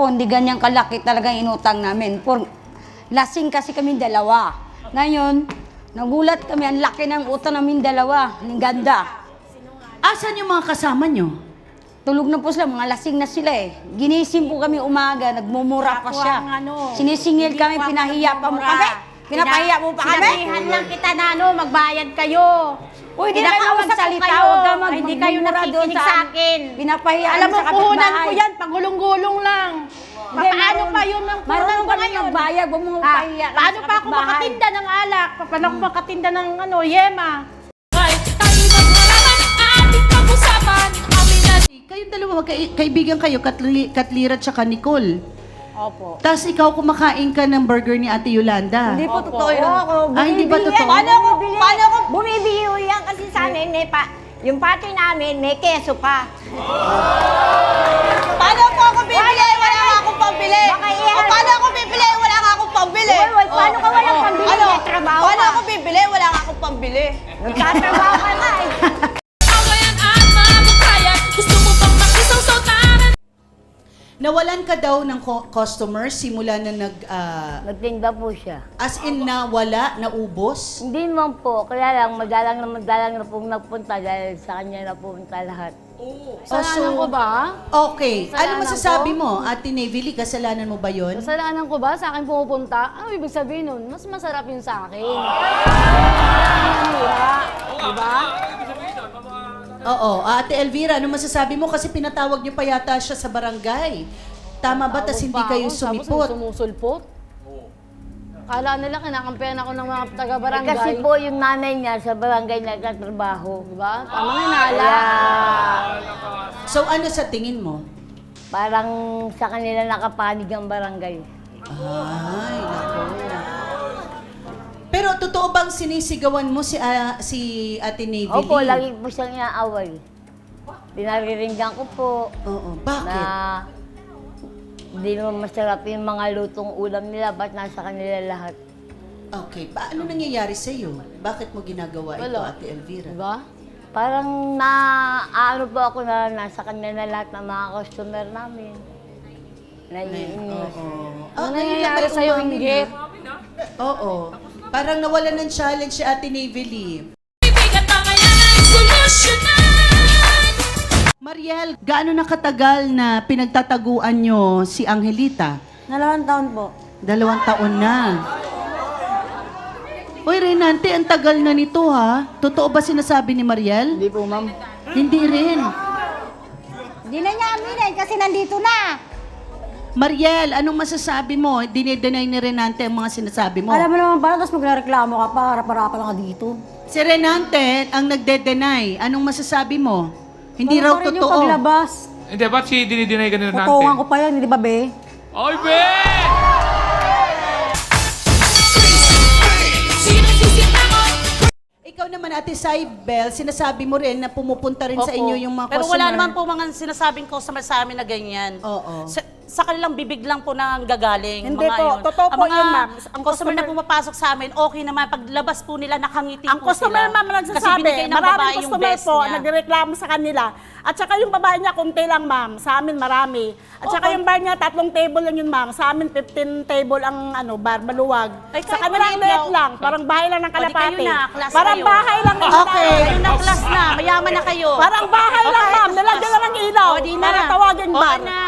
po, hindi ganyan kalaki talaga yung inutang namin. Lasing kasi kami dalawa. Ngayon, nagulat kami, ang laki ng utang namin dalawa. Ang ganda. Asan yung mga kasama nyo? Tulog na po sila, mga lasing na sila eh. Ginising po kami umaga, nagmumura pa siya. Sinisingil kami, pinahiya pa mo kami. Pinapahiya mo pa kami. Sinabihan lang kita na magbayad kayo. Uy, di na kayo magsalita, huwag ka magmumura Hindi kayo nakikinig sa akin. Pinapahiya Alam mo, sa puhunan kapitbahay. ko yan, pagulong-gulong lang. Paano pa yun ng puhunan Marunong ko kami ngayon? magbayad, huwag mo pahiya. Paano pa ako makatinda ng alak? Paano ako makatinda ng yema? Kayong dalawa, kaibigan kayo, Katlira at saka Nicole. Opo. Tapos ikaw kumakain ka ng burger ni Ate Yolanda. Hindi po totoo yun. Hindi ba totoo? Paano ko bumibili ho yan kasi sa amin yung pati namin may keso pa. Paano po ako bibili? Wala nga akong pambili. Paano ako bibili? Wala nga akong pambili. Paano ka walang pambili? May trabaho Paano ka. ako bibili? Wala nga akong pambili. Nagtatrabaho ka na eh. Nawalan ka daw ng customer simula na Nagtinda po siya. as in nawala, naubos? Hindi naman po, kaya lang madalang na pong nagpunta dahil sa kanya na pumunta lahat. Kasalanan ko ba? Okay. Ano Kasalanan masasabi ko? mo, Ate Nevely? Kasalanan mo ba yon? Kasalanan ko ba? Sa akin pumupunta? Ano ibig sabihin nun? Mas masarap yun sa akin. Diba? Oo. Ate Elvira, ano masasabi mo? Kasi pinatawag niyo pa yata siya sa barangay. Tama ba? Tas hindi kayo sumipot? Sumusulpot? Kala nila kinakampihan ako ng mga taga-barangay. Kasi po yung nanay niya sa barangay nagtatrabaho. Diba? Tama nga nala. So ano sa tingin mo? Parang sa kanila nakapanig ang barangay. Ay, naku. Pero totoo bang sinisigawan mo si Ate Nevely? Opo, lagi po siyang inaaway. Pinariringgan ko po Oo. Bakit? na hindi naman masarap yung mga lutong ulam nila, ba't nasa kanila lahat? Okay. Paano nangyayari sa iyo? Bakit mo ginagawa ito, Wala. Ate Elvira? Diba? Parang ano po ako na nasa kanila na lahat ng mga customer namin. Naiinis. Oo. Ano ngayon lang nangyayari kayo sa'yo, umamin, Inggit? ha? Oo. Parang nawalan ng challenge si Ate Nevely. Mariel, gaano na katagal na pinagtataguan nyo si Angelita? 2 taon po. 2 taon na. Uy, Renante, ang tagal na nito ha. Totoo ba sinasabi ni Mariel? Hindi po, ma'am. Hindi rin. Hindi na niya aminin kasi nandito na. Mariel, anong masasabi mo? Dinedenay ni Renante ang mga sinasabi mo. Alam mo naman ba, tapos magreklamo ka pa, harap-harap lang ka dito. Si Renante ang nagde-deny. Anong masasabi mo? Hindi raw Yung totoo. paglabas. Hindi, ba't si dinidinay ka nila Tutungan ko natin? pa yun, hindi ba, be? Ay, be! Ikaw naman, Ate Saibel, sinasabi mo rin na pumupunta rin sa Opo. inyo yung mga Pero customer. wala naman po mga sinasabing customer sa amin na ganyan. Oo. Sa kanilang bibig lang po na gagaling. Hindi mga po. yun. Totoo Ang po mga yun, ma'am. Ang customer na customer- pumapasok sa amin, okay naman. Paglabas po nila, nakangiti Ang po sila. customer, ma'am, Kasi nagsasabi, binigay ng babae maraming yung customer best po niya. nagreklamo sa kanila. At saka yung babae niya, konti lang, ma'am. Sa amin, marami. At saka yung bar niya, 3 table lang yun, ma'am. Sa amin, 15 table ang bar, maluwag. Ay, Sa kahit kanila, maliit liit lang. lang. Parang bahay lang ng O, di kayo kalapate. na, class Parang kayo. bahay lang. Okay. Kayo na class na, mayaman na kayo. Parang bahay lang, ma'am. Nalagyan lang ng ilaw. O, di na. Para tawagin Okay bar. na.